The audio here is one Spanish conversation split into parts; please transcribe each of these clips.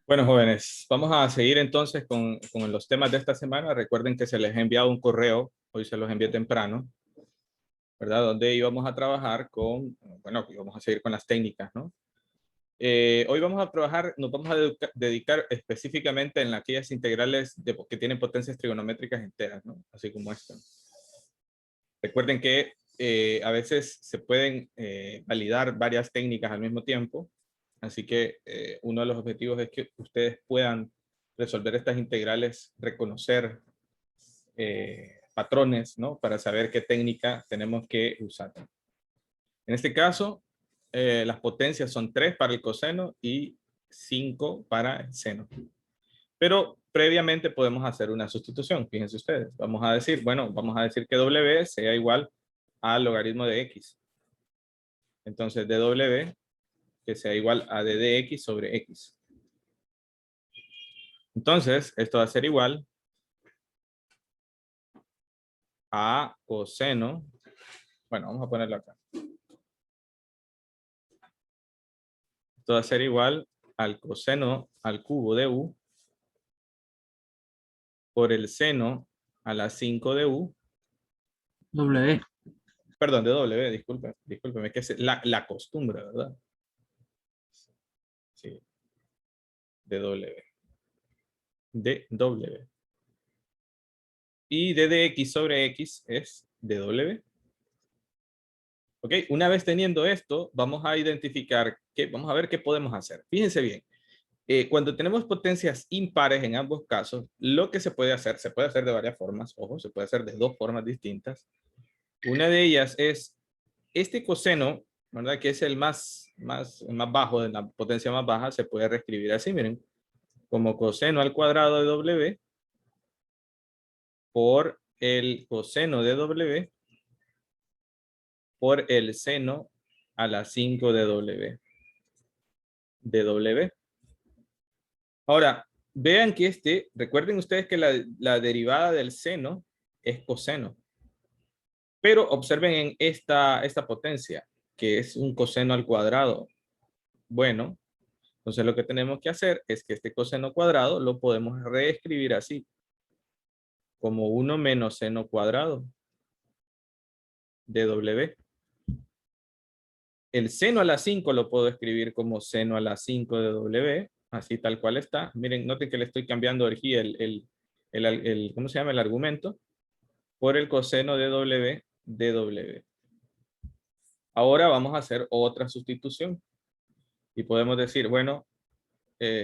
Bueno, jóvenes, vamos a seguir entonces con los temas de esta semana. Recuerden que se les ha enviado un correo, hoy se los envié temprano, ¿verdad? Donde íbamos a trabajar con, bueno, íbamos a seguir con las técnicas, ¿no? Hoy vamos a trabajar, nos vamos a dedicar específicamente en aquellas integrales que tienen potencias trigonométricas enteras, ¿no? Así como esta. Recuerden que a veces se pueden validar varias técnicas al mismo tiempo. Así que uno de los objetivos es que ustedes puedan resolver estas integrales, reconocer patrones, ¿no? Para saber qué técnica tenemos que usar. En este caso, las potencias son 3 para el coseno y 5 para el seno. Pero previamente podemos hacer una sustitución. Fíjense ustedes. Vamos a decir, bueno, vamos a decir que W sea igual al logaritmo de X. Entonces, dW que sea igual a d de X sobre X. Entonces, esto va a ser igual a coseno. Bueno, vamos a ponerlo acá. Esto va a ser igual al coseno al cubo de U por el seno a la 5 de U. W. Perdón, de W, discúlpeme, que es la costumbre, ¿verdad? Sí, de W. De W. Y d de X sobre X es de W. Ok, una vez teniendo esto, vamos a identificar, vamos a ver qué podemos hacer. Fíjense bien. Cuando tenemos potencias impares en ambos casos, lo que se puede hacer de varias formas, ojo, se puede hacer de dos formas distintas. Una de ellas es este coseno, ¿verdad? Que es el más bajo, de la potencia más baja, se puede reescribir así, miren, como coseno al cuadrado de W por el coseno de W por el seno a la 5 de W. De W. Ahora, vean que recuerden ustedes que la derivada del seno es coseno. Pero observen en esta potencia, que es un coseno al cuadrado. Bueno, entonces lo que tenemos que hacer es que este coseno cuadrado lo podemos reescribir así, como 1 menos seno cuadrado de W. El seno a la 5 lo puedo escribir como seno a la 5 de W, así tal cual está. Miren, noten que le estoy cambiando aquí ¿cómo se llama? El argumento, por el coseno de W de W. Ahora vamos a hacer otra sustitución. Y podemos decir, bueno,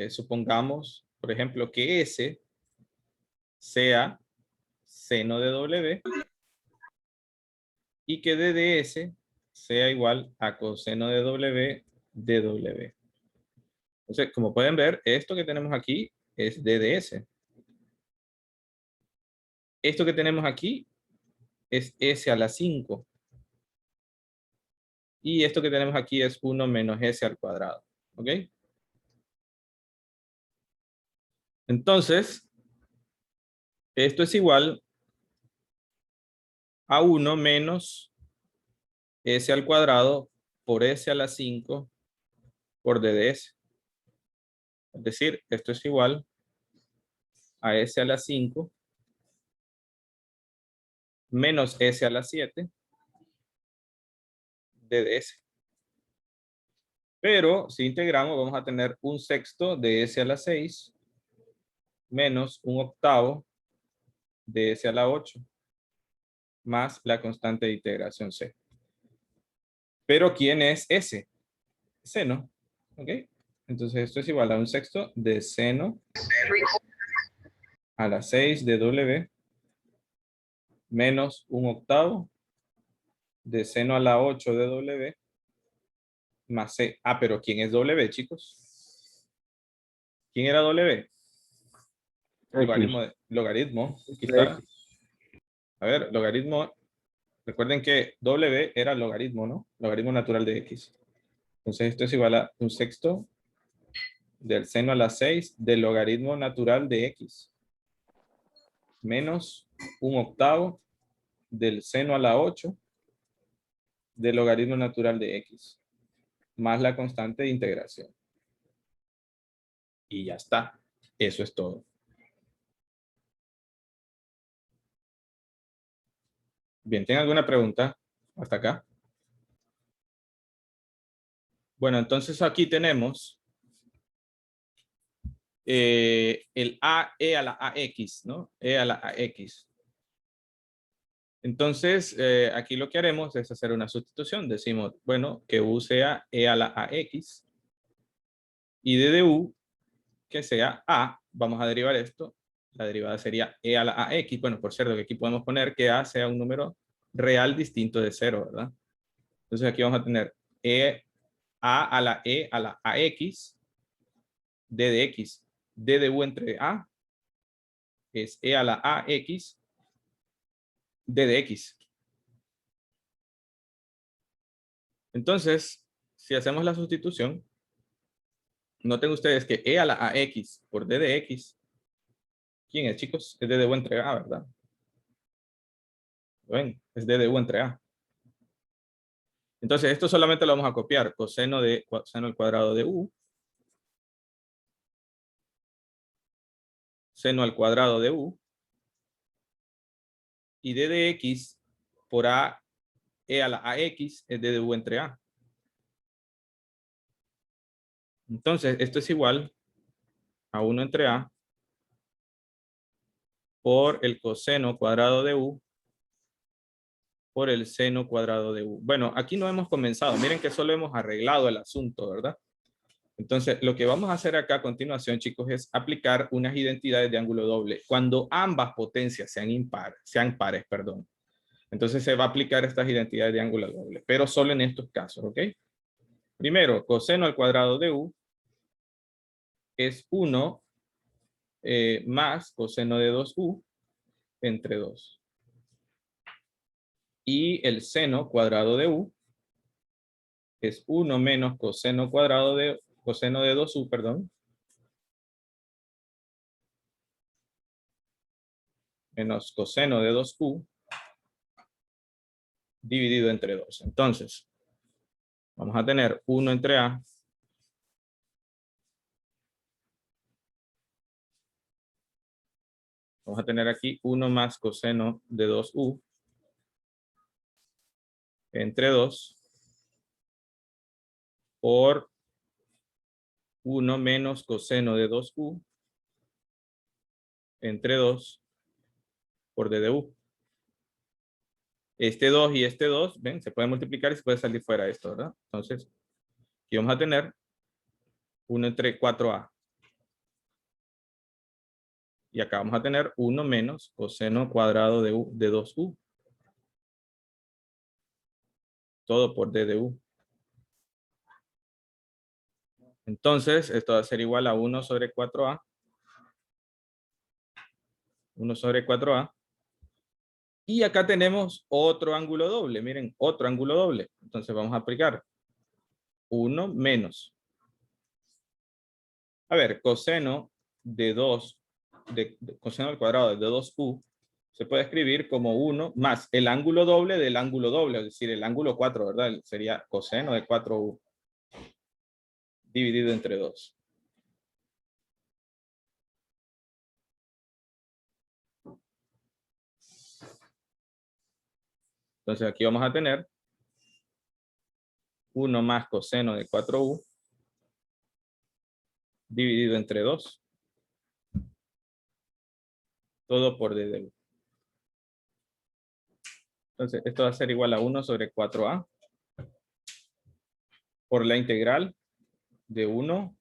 supongamos, por ejemplo, que S sea seno de W y que D de S sea igual a coseno de W de W. Entonces, como pueden ver, esto que tenemos aquí es D de S. Esto que tenemos aquí es S a la 5. Y esto que tenemos aquí es 1 menos S al cuadrado. ¿Ok? Entonces, esto es igual a 1 menos S al cuadrado por S a la 5 por D de S. Es decir, esto es igual a S a la 5 menos S a la 7 D de S. Pero si integramos vamos a tener un sexto de S a la 6 menos un octavo de S a la 8 más la constante de integración C. Pero ¿quién es S? Seno. ¿Ok? Entonces esto es igual a un sexto de seno a la 6 de W menos un octavo de seno a la 8 de W más C. Ah, pero ¿quién es W, chicos? ¿Quién era W? X. Logaritmo. Aquí De está. X. A ver, logaritmo. Recuerden que W era logaritmo, ¿no? Logaritmo natural de X. Entonces esto es igual a un sexto del seno a la 6 del logaritmo natural de X. Menos un octavo del seno a la 8 del logaritmo natural de X. Más la constante de integración. Y ya está. Eso es todo. Bien, ¿tienen alguna pregunta hasta acá? Bueno, entonces aquí tenemos el e a la ax, ¿no? E a la ax. Entonces, aquí lo que haremos es hacer una sustitución. Decimos, bueno, que u sea e a la ax y de u que sea a. Vamos a derivar esto. La derivada sería e a la ax. Bueno, por cierto, que aquí podemos poner que a sea un número real distinto de 0, ¿verdad? Entonces aquí vamos a tener a la e a la ax, d de x, d de u entre a, es e a la ax, d de x. Entonces, si hacemos la sustitución, noten ustedes que e a la ax por d de x, ¿quién es, chicos? Es d de u entre a, ¿verdad? ¿Ven? Es d de u entre a. Entonces, esto solamente lo vamos a copiar. Coseno al cuadrado de u. Seno al cuadrado de u. Y d de x por a, e a la ax es d de u entre a. Entonces, esto es igual a 1 entre a por el coseno cuadrado de u por el seno cuadrado de u. Bueno, aquí no hemos comenzado. Miren que solo hemos arreglado el asunto, ¿verdad? Entonces, lo que vamos a hacer acá a continuación, chicos, es aplicar unas identidades de ángulo doble cuando ambas potencias sean pares, perdón. Entonces se va a aplicar estas identidades de ángulo doble, pero solo en estos casos, ¿ok? Primero, coseno al cuadrado de u es 1 más coseno de 2u entre 2. Y el seno cuadrado de u es 1 menos coseno de 2u, perdón, menos coseno de 2u dividido entre 2. Entonces, vamos a tener 1 entre a vamos a tener aquí 1 más coseno de 2u entre 2 por 1 menos coseno de 2u entre 2 por d de u. Este 2 y este 2, ven, se puede multiplicar y se puede salir fuera esto, ¿verdad? Entonces, aquí vamos a tener 1 entre 4a. Y acá vamos a tener 1 menos coseno cuadrado de 2u. Todo por d de u. Entonces, esto va a ser igual a 1 sobre 4a. 1 sobre 4a. Y acá tenemos otro ángulo doble. Miren, otro ángulo doble. Entonces vamos a aplicar 1 menos. A ver, coseno de 2, coseno al cuadrado de 2u, se puede escribir como 1 más el ángulo doble del ángulo doble, es decir, el ángulo 4, ¿verdad? Sería coseno de 4u dividido entre 2. Entonces aquí vamos a tener 1 más coseno de 4u dividido entre 2. Todo por d de u. Entonces esto va a ser igual a 1 sobre 4a por la integral de 1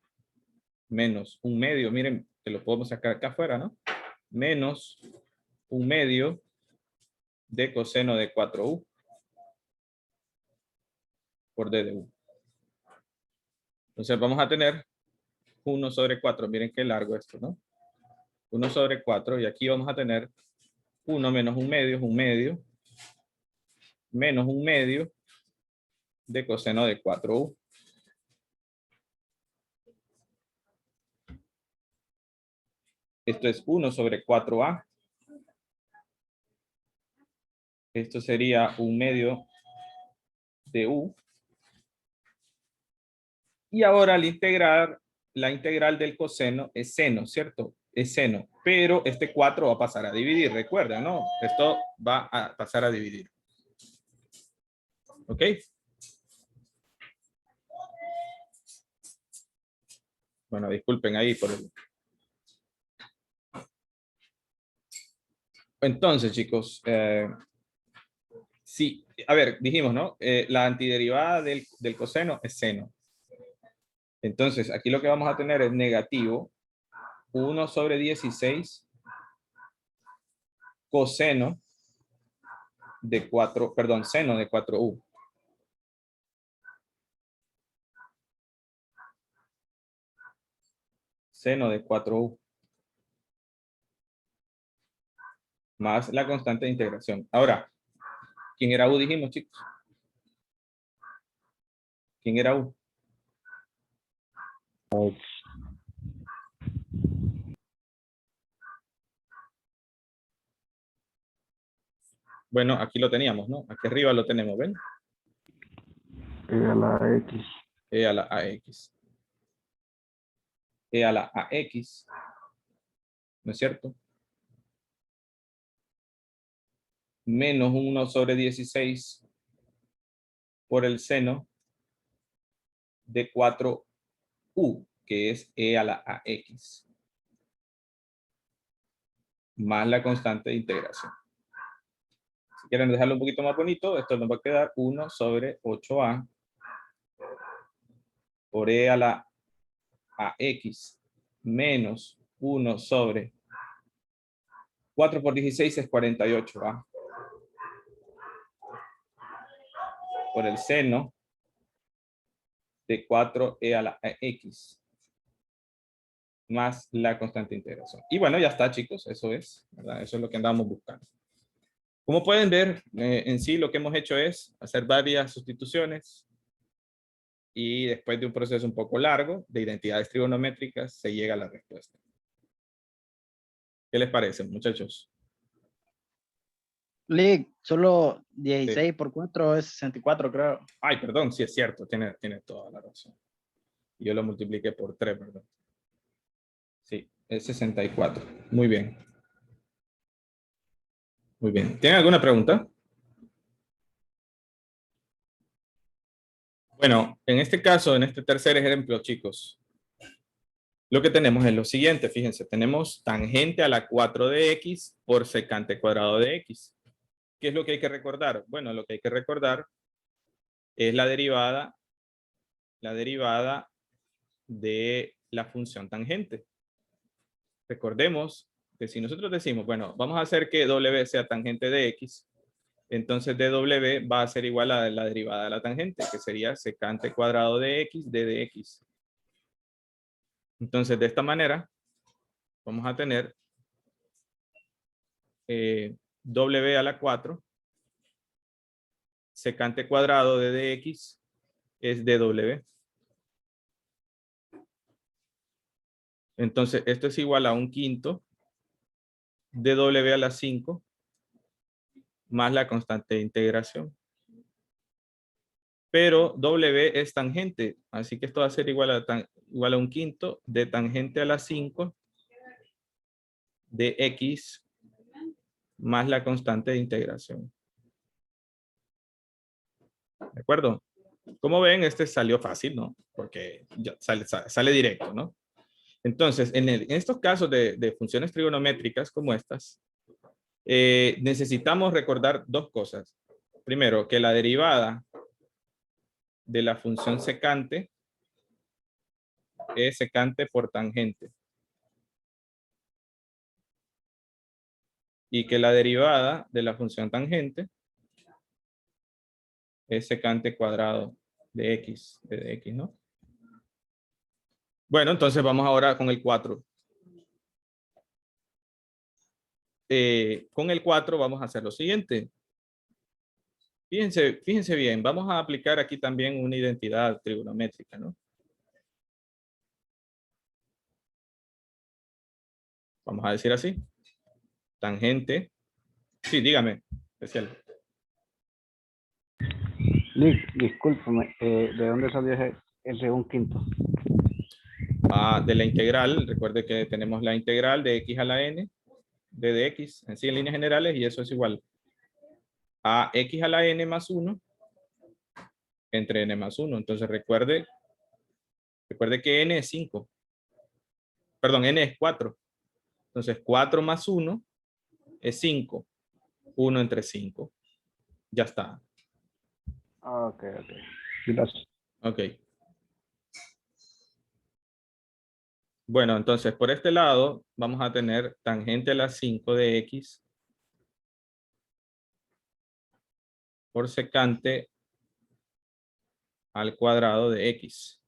menos un medio. Miren, que lo podemos sacar acá afuera, ¿no? Menos un medio de coseno de 4u por d de u. Entonces vamos a tener 1 sobre 4. Miren qué largo esto, ¿no? 1 sobre 4. Y aquí vamos a tener 1 menos un medio es un medio. Menos un medio de coseno de 4u. Esto es 1 sobre 4a. Esto sería un medio de u. Y ahora al integrar la integral del coseno es seno, ¿cierto? Es seno, pero este 4 va a pasar a dividir, recuerden, ¿no? Esto va a pasar a dividir. ¿Ok? Bueno, disculpen ahí por el... Entonces, chicos, sí, a ver, dijimos, ¿no? La antiderivada del coseno es seno. Entonces, aquí lo que vamos a tener es negativo 1 sobre 16 coseno de 4, perdón, seno de 4u. Seno de 4u. Más la constante de integración. Ahora, ¿quién era u dijimos, chicos? ¿Quién era u? Bueno, aquí lo teníamos, ¿no? Aquí arriba lo tenemos, ¿ven? E a la X. E a la AX. E a la AX. ¿No es cierto? Menos 1 sobre 16 por el seno de 4u, que es E a la AX. Más la constante de integración. Si quieren dejarlo un poquito más bonito, esto nos va a quedar 1 sobre 8a por E a la AX menos 1 sobre 4 por 16 es 48a por el seno de 4e a la x más la constante de integración. Y bueno, ya está, chicos, eso es, ¿verdad? Eso es lo que andamos buscando. Como pueden ver, en sí lo que hemos hecho es hacer varias sustituciones y después de un proceso un poco largo de identidades trigonométricas se llega a la respuesta. ¿Qué les parece, muchachos? Lick, solo 16 por 4 es 64, creo. Ay, perdón, sí es cierto, tiene toda la razón. Yo lo multipliqué por 3, ¿verdad? Sí, es 64. Muy bien. Muy bien. ¿Tienen alguna pregunta? Bueno, en este caso, en este tercer ejemplo, chicos, lo que tenemos es lo siguiente, fíjense, tenemos tangente a la 4 de x por secante cuadrado de x. ¿Qué es lo que hay que recordar? Bueno, lo que hay que recordar es la derivada de la función tangente. Recordemos que si nosotros decimos, bueno, vamos a hacer que w sea tangente de x, entonces dw va a ser igual a la derivada de la tangente, que sería secante cuadrado de x d de x. Entonces, de esta manera, vamos a tener w a la 4, secante cuadrado de dx es dw. Entonces, esto es igual a 1/5 de w a la 5 más la constante de integración. Pero w es tangente, así que esto va a ser igual a 1/5 de tangente a la 5 de x más la constante de integración. ¿De acuerdo? Como ven, este salió fácil, ¿no? Porque ya sale directo, ¿no? Entonces, en estos casos de funciones trigonométricas como estas, necesitamos recordar dos cosas. Primero, que la derivada de la función secante es secante por tangente. Y que la derivada de la función tangente es secante cuadrado de x, de x, ¿no? Bueno, entonces vamos ahora con el 4. Con el 4 vamos a hacer lo siguiente. Fíjense bien, vamos a aplicar aquí también una identidad trigonométrica, ¿no? Vamos a decir así. Tangente. Sí, dígame, especial. Lick, discúlpame, ¿de dónde salió ese 1/5? de la integral. Recuerde que tenemos la integral de x a la n de dx en sí en líneas generales, y eso es igual a x a la n más 1 entre n más 1. Entonces recuerde que n es 5. Perdón, n es 4. Entonces 4 más 1 es 5. 1 entre 5. Ya está. Ah, ok. Gracias. Ok. Bueno, entonces por este lado vamos a tener tangente a la 5 de x por secante al cuadrado de x.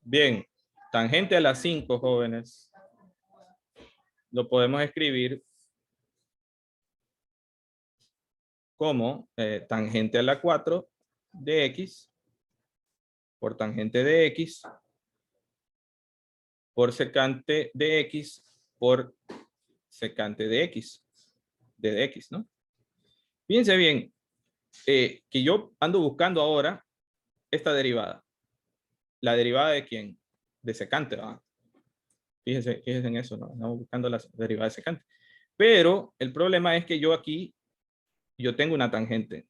Bien, tangente a la 5, jóvenes, lo podemos escribir como tangente a la 4 de x por tangente de x por secante de x por secante de x, de x, ¿no? Fíjense bien, que yo ando buscando ahora esta derivada. ¿La derivada de quién? De secante, ¿verdad? Fíjense en eso, ¿no? Estamos buscando la derivada de secante. Pero el problema es que yo aquí, yo tengo una tangente.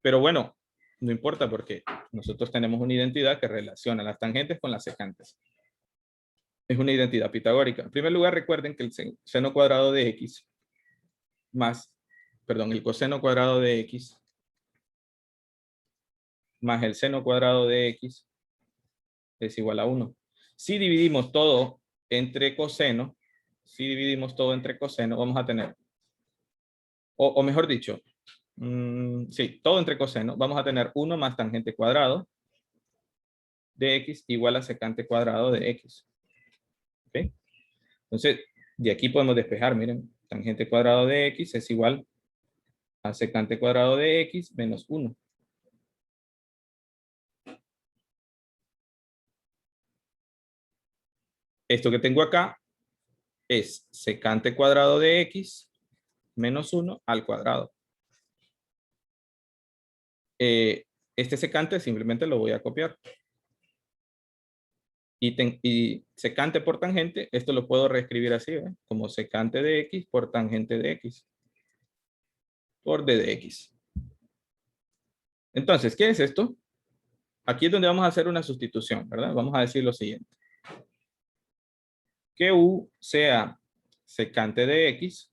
Pero bueno, no importa porque nosotros tenemos una identidad que relaciona las tangentes con las secantes. Es una identidad pitagórica. En primer lugar, recuerden que el seno cuadrado de x más, perdón, el coseno cuadrado de x más el seno cuadrado de x es igual a 1. Si dividimos todo entre coseno, vamos a tener, o mejor dicho, sí, todo entre coseno, vamos a tener 1 más tangente cuadrado de x igual a secante cuadrado de x. ¿Ok? Entonces, de aquí podemos despejar, miren, tangente cuadrado de x es igual a secante cuadrado de x menos 1. Esto que tengo acá es secante cuadrado de x menos 1 al cuadrado. Este secante simplemente lo voy a copiar. Y secante por tangente, esto lo puedo reescribir así, ¿eh? Como secante de x por tangente de x por d de x. Entonces, ¿qué es esto? Aquí es donde vamos a hacer una sustitución, ¿verdad? Vamos a decir lo siguiente. Que u sea secante de x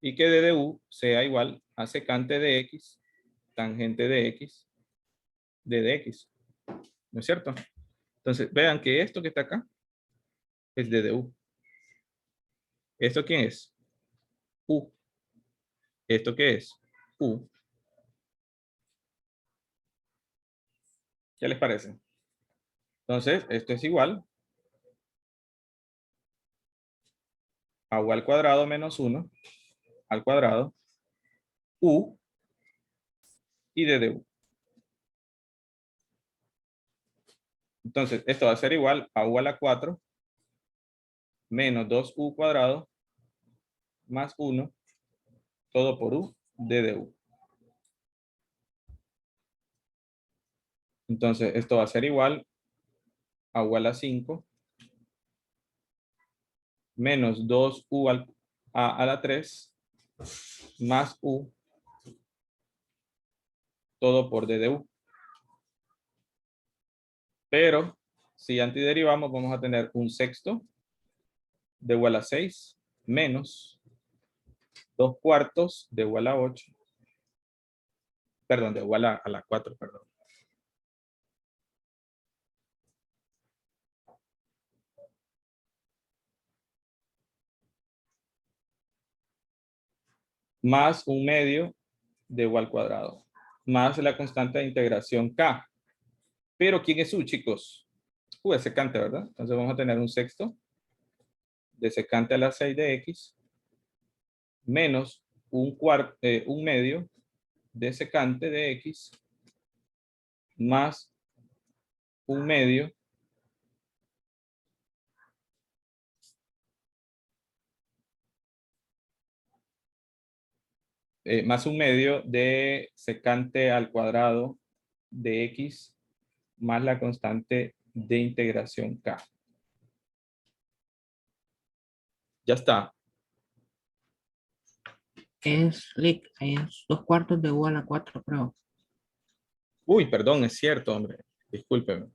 y que d de u sea igual a secante de x tangente de x d de x. ¿No es cierto? Entonces, vean que esto que está acá es d de u. ¿Esto quién es? U. ¿Esto qué es? U. ¿Qué les parece? Entonces, esto es igual a u al cuadrado menos 1 al cuadrado u y d de u. Entonces, esto va a ser igual a u a la 4 menos 2u cuadrado más 1 todo por u d de u. Entonces, esto va a ser igual a u a la 5 menos 2u a la 3 más u todo por d de u. Pero si antiderivamos, vamos a tener un sexto de u a la 6 menos 2 cuartos de u a la 8. Perdón, de u a la 4, perdón. Más un medio de u al cuadrado, más la constante de integración k. Pero ¿quién es u, chicos? U es secante, ¿verdad? Entonces vamos a tener un sexto de secante a la 6 de x menos un medio de secante de x más un medio más 1/2 de secante al cuadrado de x más la constante de integración k. Ya está. Es 2/4 de u a la 4, creo. Uy, perdón, es cierto, hombre. Discúlpeme.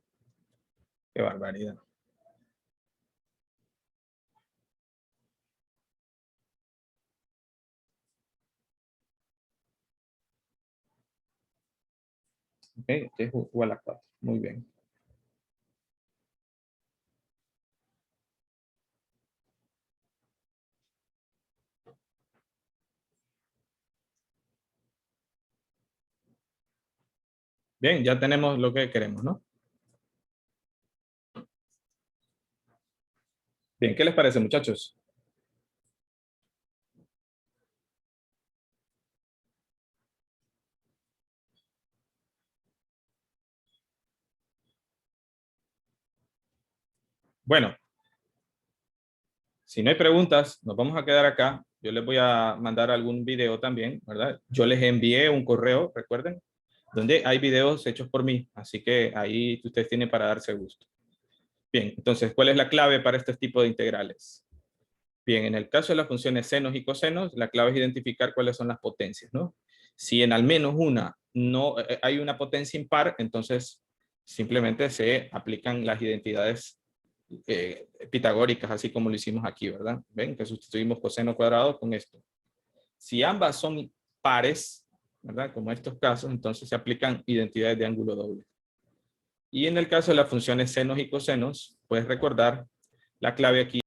Qué barbaridad. Ok, este es u a la 4. Muy bien. Bien, ya tenemos lo que queremos, ¿no? Bien, ¿qué les parece, muchachos? Bueno, si no hay preguntas, nos vamos a quedar acá. Yo les voy a mandar algún video también, ¿verdad? Yo les envié un correo, recuerden, donde hay videos hechos por mí. Así que ahí ustedes tienen para darse gusto. Bien, entonces, ¿cuál es la clave para este tipo de integrales? Bien, en el caso de las funciones senos y cosenos, la clave es identificar cuáles son las potencias, ¿no? Si en al menos una no hay una potencia impar, entonces simplemente se aplican las identidades pitagóricas, así como lo hicimos aquí, ¿verdad? Ven que sustituimos coseno cuadrado con esto. Si ambas son pares, ¿verdad? Como estos casos, entonces se aplican identidades de ángulo doble. Y en el caso de las funciones senos y cosenos, puedes recordar la clave aquí